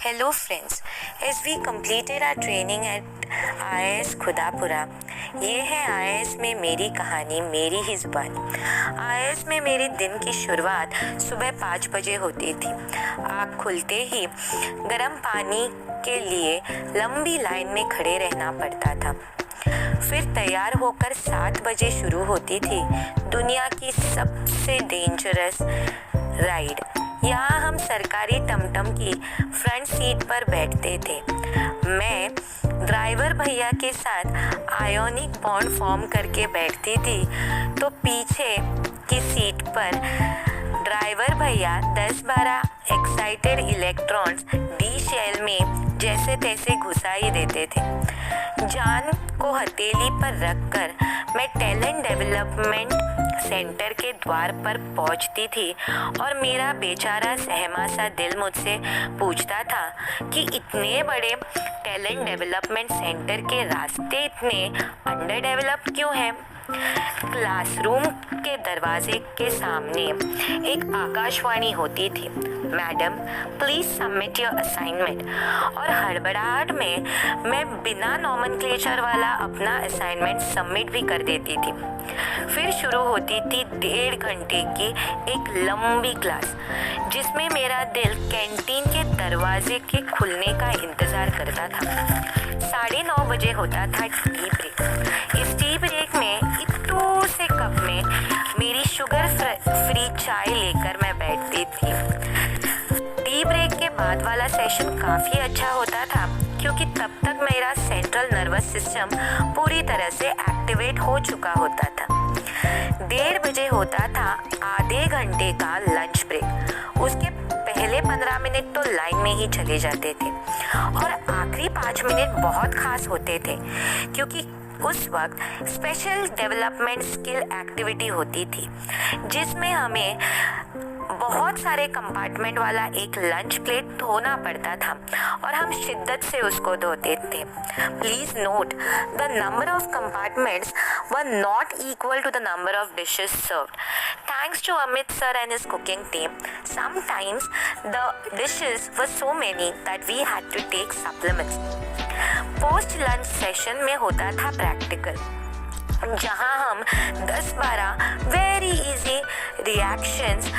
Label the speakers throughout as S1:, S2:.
S1: Hello friends, as we completed our training at IIS खुदापुरा, ये है IIS में मेरी कहानी, मेरी ही जुबान। IIS में मेरे दिन की शुरुआत सुबह 5 बजे होती थी। आँख खुलते ही गर्म पानी के लिए लंबी लाइन में खड़े रहना पड़ता था। फिर तैयार होकर 7 बजे शुरू होती थी दुनिया की सबसे डेंजरस राइड। यहाँ हम सरकारी टमटम की फ्रंट सीट पर बैठते थे। मैं ड्राइवर भैया के साथ आयोनिक बॉन्ड फॉर्म करके बैठती थी, तो पीछे की सीट पर ड्राइवर भैया 10-12 एक्साइटेड इलेक्ट्रॉन्स डी शेल में जैसे तैसे घुसा ही देते थे। जान को हथेली पर रखकर मैं टैलेंट डेवलपमेंट सेंटर के द्वार पर पहुंचती थी और मेरा बेचारा सहमा सा दिल मुझसे पूछता था कि इतने बड़े टैलेंट डेवलपमेंट सेंटर के रास्ते इतने अंडर डेवलप्ड क्यों हैं। क्लासरूम के दरवाजे के सामने एक आकाशवाणी होती थी, madam please submit your assignment, और हड़बड़ाहट में मैं बिना नॉमेनक्लेचर वाला अपना असाइनमेंट सबमिट भी कर देती थी। फिर शुरू होती थी 1.5 घंटे की एक लंबी क्लास, जिसमें मेरा दिल कैंटीन के दरवाजे के खुलने का इंतजार करता था। 9:30 बजे होता था टी ब्रेक। इस टी ब्रेक में इतू से कप में मेरी शुगर फ्री चाय लेकर मैं बैठती थी। टी ब्रेक के बाद वाला सेशन काफ़ी अच्छा होता था, क्योंकि तब तक मेरा सेंट्रल नर्वस सिस्टम पूरी तरह से एक्टिवेट हो चुका होता था। 1:30 बजे होता था आधे घंटे का लंच ब्रेक। उसके पहले 15 मिनट तो लाइन में ही चले जाते थे और आखिरी 5 मिनट बहुत खास होते थे, क्योंकि उस वक्त स्पेशल डेवलपमेंट स्किल एक्टिविटी होती थी, जिसमें हमें बहुत सारे कंपार्टमेंट वाला एक लंच प्लेट धोना पड़ता था और हम शिद्दत से उसको धोते थे। Please note, the number of compartments were not equal to the number of dishes served. Thanks to Amit sir and his cooking team, sometimes the dishes were so many that we had to take supplements. Post lunch session में होता था practical, जहां हम 10-12 very easy reactions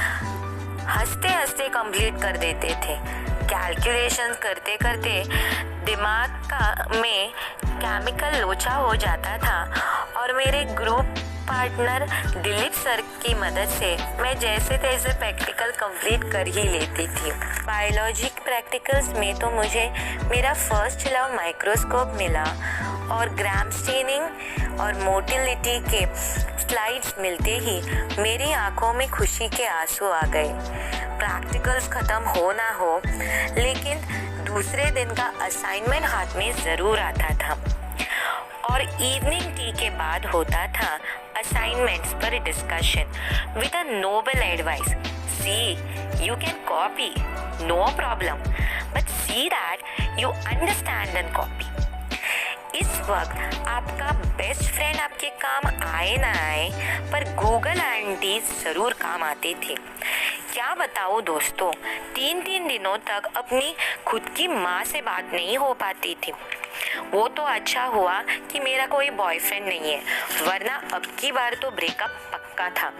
S1: हंसते हंसते complete कर देते थे। कैलकुलेशंस करते करते दिमाग में केमिकल लोचा हो जाता था और मेरे ग्रुप पार्टनर दिलीप सर की मदद से मैं जैसे तैसे प्रैक्टिकल कंप्लीट कर ही लेती थी। बायोलॉजी प्रैक्टिकल्स में तो मुझे मेरा फर्स्ट लव माइक्रोस्कोप मिला और ग्राम स्टेनिंग और मोटिलिटी के स्लाइड्स मिलते ही मेरी आंखों में खुशी के आंसू आ गए। प्रैक्टिकल्स ख़त्म हो ना हो, लेकिन दूसरे दिन का असाइनमेंट हाथ में ज़रूर आता था और इवनिंग टी के बाद होता था असाइनमेंट्स पर discussion with a noble advice. See you can copy, no problem, but see that you understand and copy. इस वक्त आपका बेस्ट फ्रेंड आपके काम आए ना आए, पर गूगल आंटी ज़रूर काम आते थे। क्या बताऊँ दोस्तों, 3 दिनों तक अपनी खुद की माँ से बात नहीं हो पाती थी। वो तो अच्छा हुआ कि मेरा कोई बॉयफ्रेंड नहीं है, वरना अब की बार तो ब्रेकअप पक्का था।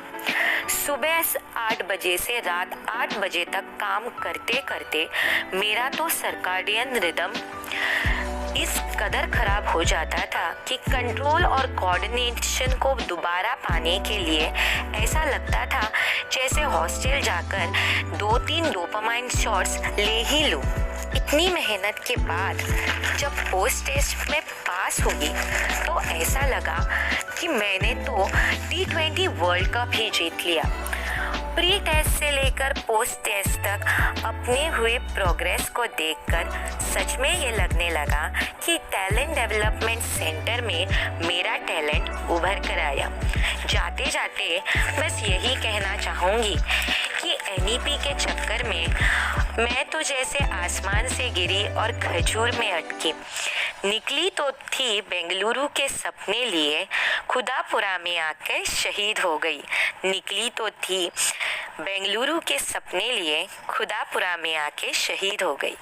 S1: सुबह 8 बजे से रात 8 बजे तक काम करते करते मेरा तो सर्काडियन रिदम इस कदर खराब हो जाता था कि कंट्रोल और कोऑर्डिनेशन को दोबारा पाने के लिए ऐसा लगता था जैसे हॉस्टल जाकर 2-3 डोपामाइन शॉट्स ले ही लूं। इतनी मेहनत के बाद जब पोस्ट टेस्ट में पास हुई तो ऐसा लगा कि मैंने तो T20 वर्ल्ड कप ही जीत लिया। प्री टेस्ट से लेकर पोस्ट टेस्ट तक अपने हुए प्रोग्रेस को देखकर सच में ये लगने लगा कि टैलेंट डेवलपमेंट सेंटर में मेरा टैलेंट उभर कर आया। जाते जाते बस यही कहना चाहूँगी कि NEP के चक्कर में मैं तो जैसे आसमान से गिरी और खजूर में अटकी। निकली तो थी बेंगलुरु के सपने लिए, खुदापुरा में आकर शहीद हो गई। निकली तो थी बेंगलुरु के सपने लिए, खुदापुरा में आके शहीद हो गई।